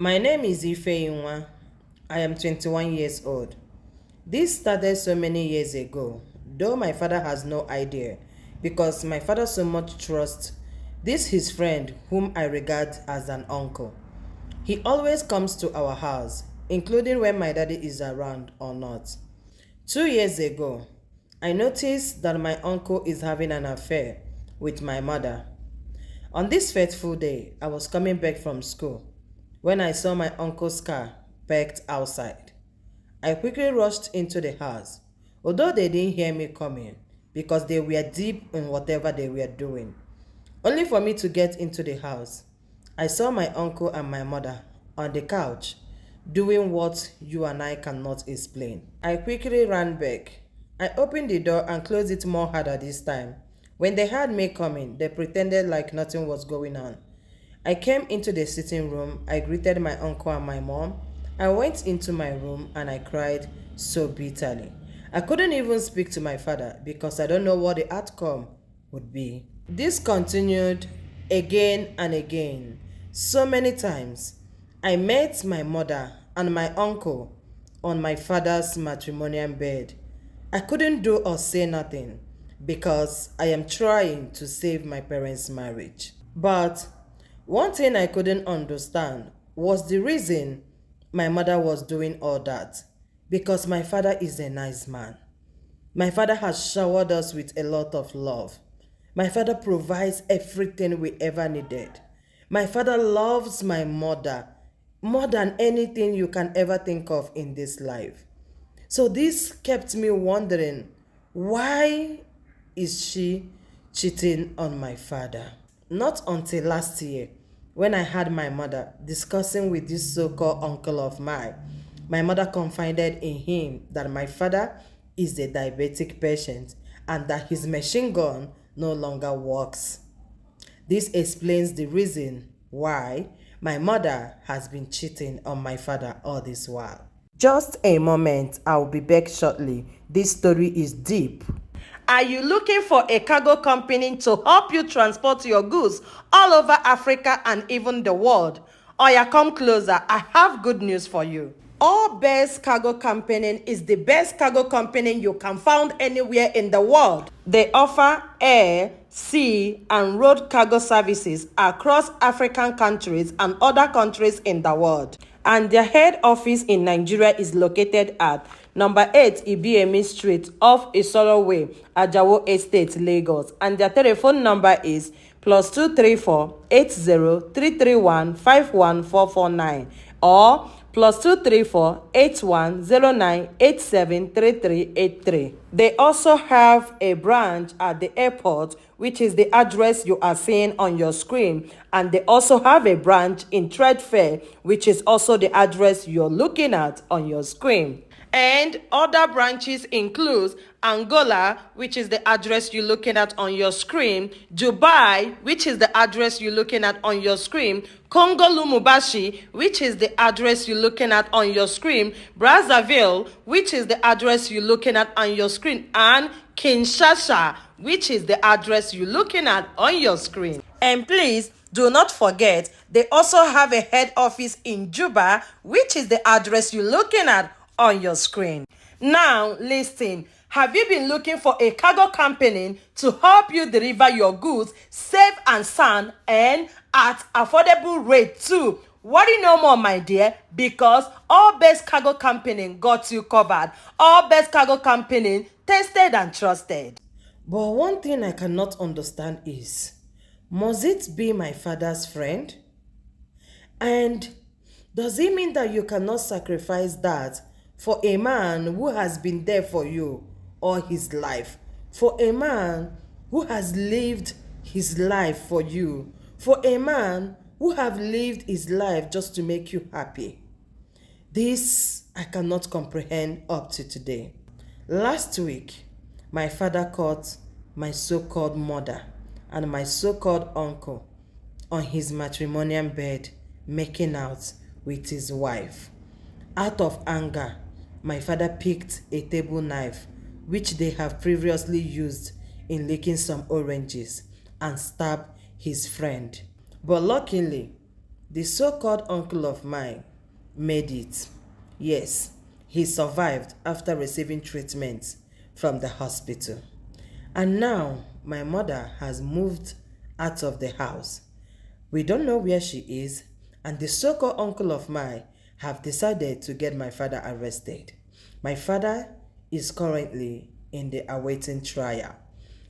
My name is Ifeyinwa. I am 21 years old. This started so many years ago, though my father has no idea, because my father so much trusts this his friend whom I regard as an uncle. He always comes to our house, including when my daddy is around or not. 2 years ago, I noticed that my uncle is having an affair with my mother. On this fateful day, I was coming back from school when I saw my uncle's car parked outside. I quickly rushed into the house, although they didn't hear me coming because they were deep in whatever they were doing. Only for me to get into the house, I saw my uncle and my mother on the couch doing what you and I cannot explain. I quickly ran back. I opened the door and closed it more harder this time. When they heard me coming, they pretended like nothing was going on. I came into the sitting room, I greeted my uncle and my mom. I went into my room and I cried so bitterly. I couldn't even speak to my father because I don't know what the outcome would be. This continued again and again. So many times, I met my mother and my uncle on my father's matrimonial bed. I couldn't do or say nothing because I am trying to save my parents' marriage. But one thing I couldn't understand was the reason my mother was doing all that. Because my father is a nice man. My father has showered us with a lot of love. My father provides everything we ever needed. My father loves my mother more than anything you can ever think of in this life. So this kept me wondering, why is she cheating on my father? Not until last year, when I had my mother discussing with this so-called uncle of mine, my mother confided in him that my father is a diabetic patient and that his machine gun no longer works. This explains the reason why my mother has been cheating on my father all this while. Just a moment, I'll be back shortly. This story is deep. Are you looking for a cargo company to help you transport your goods all over Africa and even the world? Oya, come closer. I have good news for you. All Best Cargo Company is the best cargo company you can find anywhere in the world. They offer air, sea, and road cargo services across African countries and other countries in the world. And their head office in Nigeria is located at number 8 Ibiemi Street off Isoro Way, Ajawo Estate, Lagos. And their telephone number is +234 80 51449 or +234 8109 873383. They also have a branch at the airport, which is the address you are seeing on your screen, and they also have a branch in Trade Fair, which is also the address you're looking at on your screen. And other branches include Angola, which is the address you're looking at on your screen, Dubai, which is the address you're looking at on your screen, Congo Lumumbashi, which is the address you're looking at on your screen, Brazzaville, which is the address you're looking at on your screen, and Kinshasa, which is the address you're looking at on your screen. And please do not forget, they also have a head office in Juba, which is the address you're looking at on your screen. Now, listen. Have you been looking for a cargo company to help you deliver your goods safe and sound and at affordable rate too? Worry no more, my dear, because All Best Cargo Company got you covered. All Best Cargo Company, tested and trusted. But one thing I cannot understand is, must it be my father's friend? And does it mean that you cannot sacrifice that for a man who has been there for you all his life? For a man who has lived his life for you? For a man who have lived his life just to make you happy? This I cannot comprehend up to today. Last week, my father caught my so-called mother and my so-called uncle on his matrimonial bed making out with his wife. Out of anger, my father picked a table knife which they have previously used in licking some oranges and stabbed his friend. But luckily, The so-called uncle of mine made it. Yes, he survived after receiving treatment from the hospital. And now my mother has moved out of the house. We don't know where she is, and the so-called uncle of mine have decided to get my father arrested. My father is currently in the awaiting trial.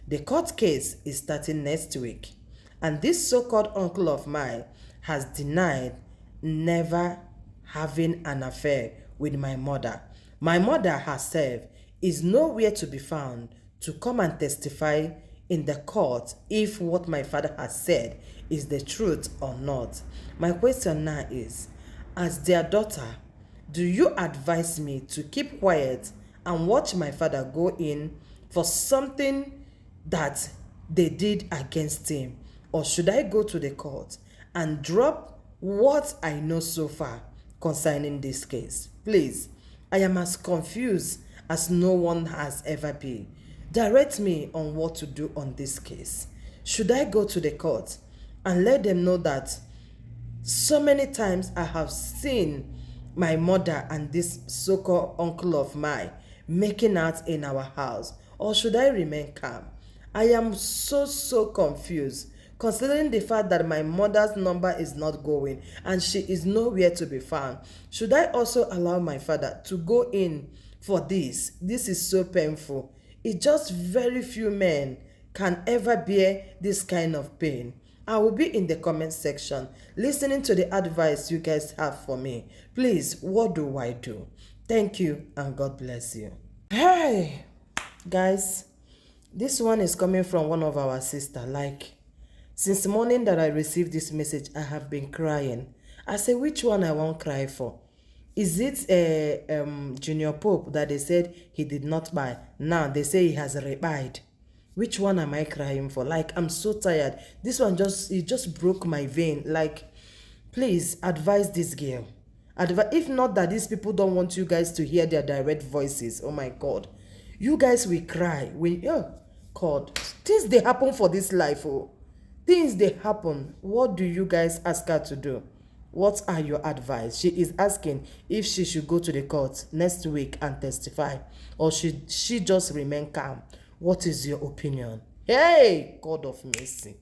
The court case is starting next week, and this so-called uncle of mine has denied never having an affair with my mother. My mother herself is nowhere to be found to come and testify in the court if what my father has said is the truth or not. My question now is, as their daughter, do you advise me to keep quiet and watch my father go in for something that they did against him? Or should I go to the court and drop what I know so far concerning this case? Please, I am as confused as no one has ever been. Direct me on what to do on this case. Should I go to the court and let them know that so many times I have seen my mother and this so-called uncle of mine making out in our house? Or should I remain calm? I am so confused, considering the fact that my mother's number is not going and she is nowhere to be found. Should I also allow my father to go in for this? This is so painful. It's just very few men can ever bear this kind of pain. I will be in the comment section listening to the advice you guys have for me. Please, what do I do? Thank you and God bless you. Hey, guys, this one is coming from one of our sister. Like, since the morning that I received this message, I have been crying. I say, which one I won't cry for? Is it Junior Pope that they said he did not buy? Now they say he has rebuy. Which one am I crying for? Like, I'm so tired. This one just broke my vein. Like, please advise this girl. If not that these people don't want you guys to hear their direct voices. Oh my God. You guys will cry. Oh God. Things they happen for this life. Oh. Things they happen. What do you guys ask her to do? What are your advice? She is asking if she should go to the court next week and testify, or should she just remain calm? What is your opinion? Hey, God of mercy.